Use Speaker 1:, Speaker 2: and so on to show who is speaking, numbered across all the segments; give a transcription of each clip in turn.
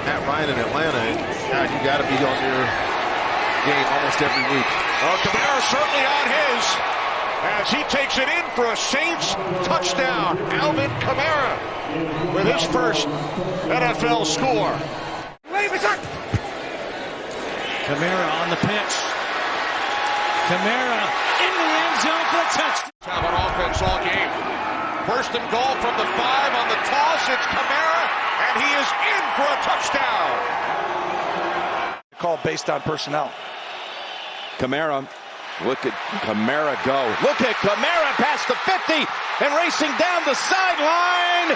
Speaker 1: Matt Ryan in Atlanta, God, you got to be on your game almost every week.
Speaker 2: Well, Kamara certainly on his as he takes it in for a Saints touchdown. Alvin Kamara with his first NFL score.
Speaker 3: Kamara on the pitch. Kamara in the end zone for a touchdown.
Speaker 2: Have on offense all game. First and goal from the 5 on the toss. It's Kamara, and he is in for a touchdown.
Speaker 4: Call based on personnel.
Speaker 5: Kamara, look at Kamara go. Look at Kamara past the 50 and racing down the sideline.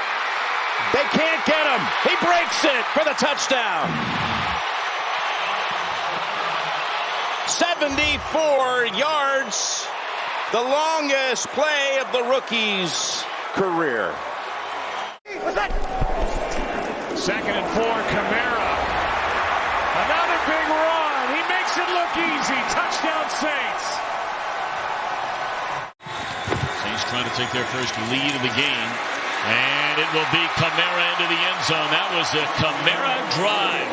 Speaker 5: They can't get him. He breaks it for the touchdown. 74 yards, the longest play of the rookie's career.
Speaker 3: Second and 4, Kamara. Another big run. He makes it look easy. Touchdown, Saints. Saints trying to take their first lead of the game. And it will be Kamara into the end zone. That was a Kamara drive.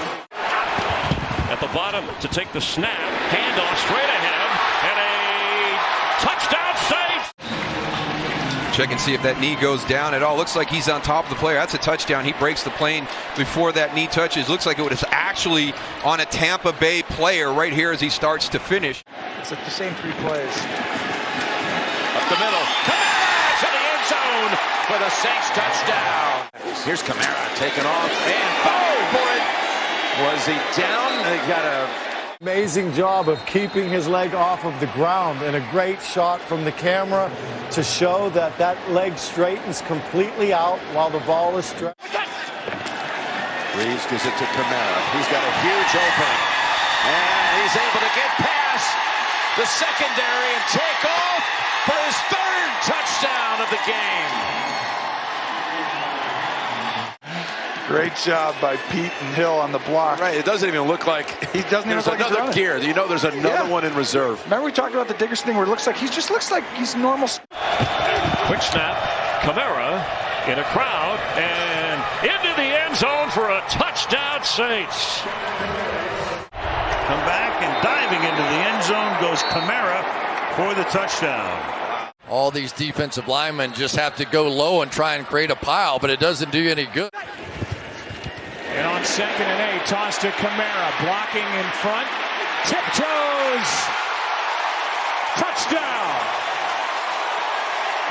Speaker 3: At the bottom to take the snap. Handoff straight ahead. And a touchdown, Saints.
Speaker 6: Check and see if that knee goes down at all. Looks like he's on top of the player. That's a touchdown. He breaks the plane before that knee touches. Looks like it was actually on a Tampa Bay player right here as he starts to finish.
Speaker 4: It's like the same 3 plays.
Speaker 5: Up the middle. Kamara to the end zone for the Saints touchdown. Here's Kamara taking off and boom for it. Was he down? They got a
Speaker 7: amazing job of keeping his leg off of the ground, and a great shot from the camera to show that that leg straightens completely out while the ball is stretched.
Speaker 5: Breeze gives it to Kamara. He's got a huge opening. And he's able to get past the secondary and take off for his 3rd touchdown of the game.
Speaker 4: Great job by Pete and Hill on the block.
Speaker 5: Right, it doesn't even look like
Speaker 4: He doesn't even
Speaker 5: there's
Speaker 4: look like
Speaker 5: another gear. You know there's another one in reserve.
Speaker 4: Remember we talked about the Diggers thing where it looks like he just looks like he's normal.
Speaker 3: Quick snap. Kamara in a crowd and into the end zone for a touchdown, Saints. Come back and diving into the end zone goes Kamara for the touchdown.
Speaker 8: All these defensive linemen just have to go low and try and create a pile, but it doesn't do you any good.
Speaker 3: And on 2nd and 8, toss to Kamara, blocking in front, tiptoes, touchdown.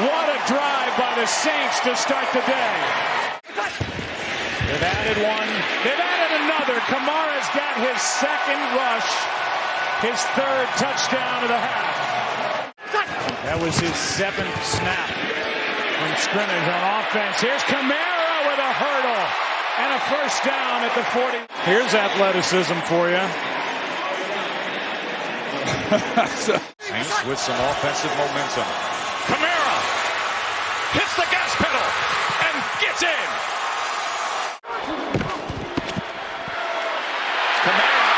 Speaker 3: What a drive by the Saints to start the day. They've added one, they've added another. Kamara's got his 2nd rush, his 3rd touchdown of the half. That was his 7th snap from scrimmage on offense. Here's Kamara with a hurdle. And a first down at the 40. Here's athleticism for you. Saints with some offensive momentum. Kamara hits the gas pedal and gets in. Kamara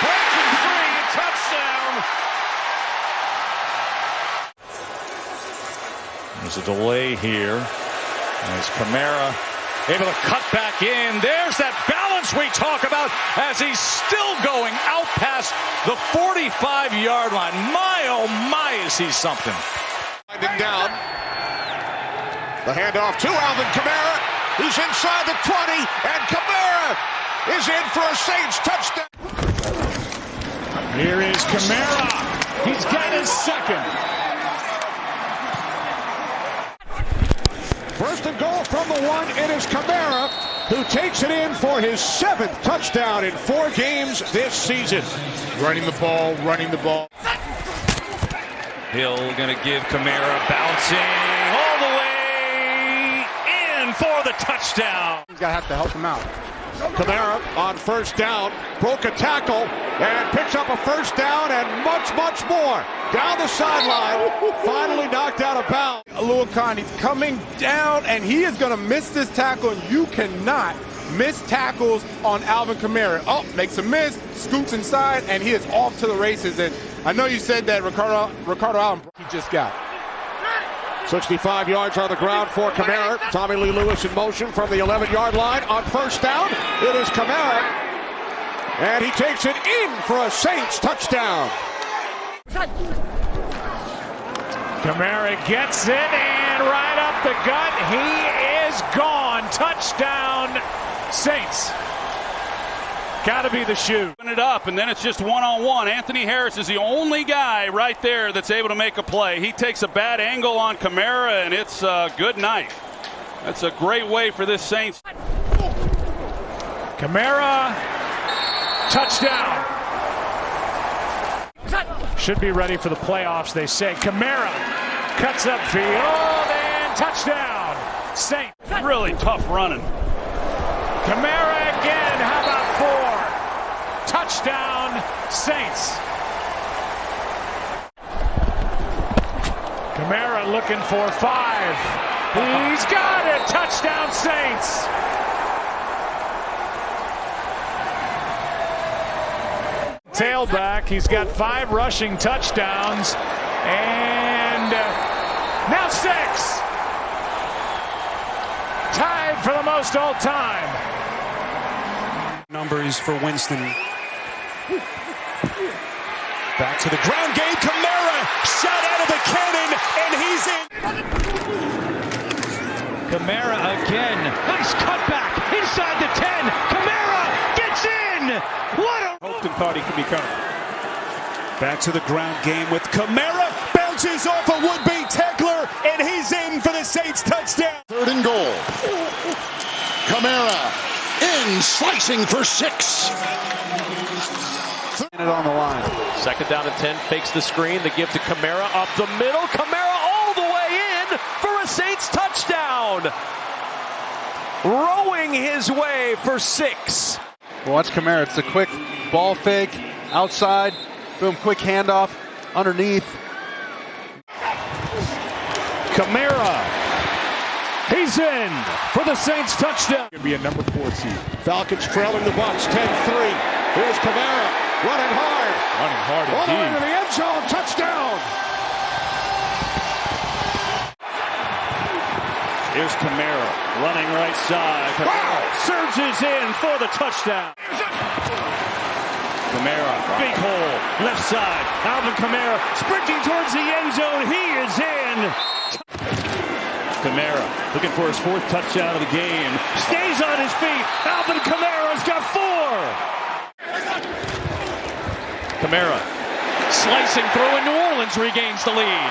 Speaker 3: breaking free, touchdown. There's a delay here as Kamara able to cut back in. There's that balance we talk about as he's still going out past the 45-yard line. My, oh my, is he something.
Speaker 2: Finding down. The handoff to Alvin Kamara. He's inside the 20, and Kamara is in for a Saints touchdown.
Speaker 3: Here is Kamara. He's got his 2nd.
Speaker 2: First and goal from the 1. It is Kamara who takes it in for his 7th touchdown in 4 games this season. Running the ball.
Speaker 3: Hill going to give Kamara bouncing all the way in for the touchdown.
Speaker 7: He's going to have to help him out.
Speaker 2: Kamara on first down, broke a tackle, and picks up a first down and much, much more. Down the sideline, finally knocked out of bounds.
Speaker 9: Aluakon, he's coming down, and he is going to miss this tackle, and you cannot miss tackles on Alvin Kamara. Oh, makes a miss, scoots inside, and he is off to the races. And I know you said that Ricardo Allen, he just got
Speaker 2: 65 yards on the ground for Kamara. Tommy Lee Lewis in motion from the 11-yard line on first down. It is Kamara. And he takes it in for a Saints touchdown.
Speaker 3: Kamara gets it and right up the gut. He is gone. Touchdown, Saints. Got to be the shoe.
Speaker 10: It up, and then it's just one-on-one. Anthony Harris is the only guy right there that's able to make a play. He takes a bad angle on Kamara, and it's a good night. That's a great way for this Saints.
Speaker 3: Kamara, touchdown. Should be ready for the playoffs, they say. Kamara cuts upfield and touchdown. Saints.
Speaker 10: Really tough running.
Speaker 3: Kamara again. How about 4? Touchdown, Saints. Kamara looking for 5. He's got it. Touchdown, Saints. Tailback. He's got 5 rushing touchdowns. And now 6. Tied for the most all time.
Speaker 11: Numbers for Winston. Back to the ground game. Kamara shot out of the cannon, and he's in.
Speaker 3: Kamara again. Nice cutback inside the 10. Kamara gets in. What a
Speaker 11: hoped and thought he could be coming. Back to the ground game with Kamara. Bounces off a would-be tackler, and he's in for the Saints touchdown.
Speaker 12: 3rd and goal. Kamara in, slicing for 6.
Speaker 11: It on the line.
Speaker 5: 2nd down and 10, fakes the screen, the give to Kamara up the middle. Kamara all the way in for a Saints touchdown. Rowing his way for 6.
Speaker 13: Well, watch Kamara. It's a quick ball fake, outside, boom, quick handoff, underneath.
Speaker 3: Kamara. He's in for the Saints touchdown. Could be a number 4 seed.
Speaker 2: Falcons trailing the Bucs 10-3. Here's Kamara running hard.
Speaker 3: Running hard
Speaker 2: all the way
Speaker 3: indeed.
Speaker 2: to the end zone. Touchdown.
Speaker 3: Here's Kamara running right side. Wow. Surges in for the touchdown. Kamara, big hole, left side. Alvin Kamara sprinting towards the end zone. He is in. Kamara looking for his 4th touchdown of the game. Stays on his feet. Alvin Kamara's got 4. Kamara slicing through, and New Orleans regains the lead.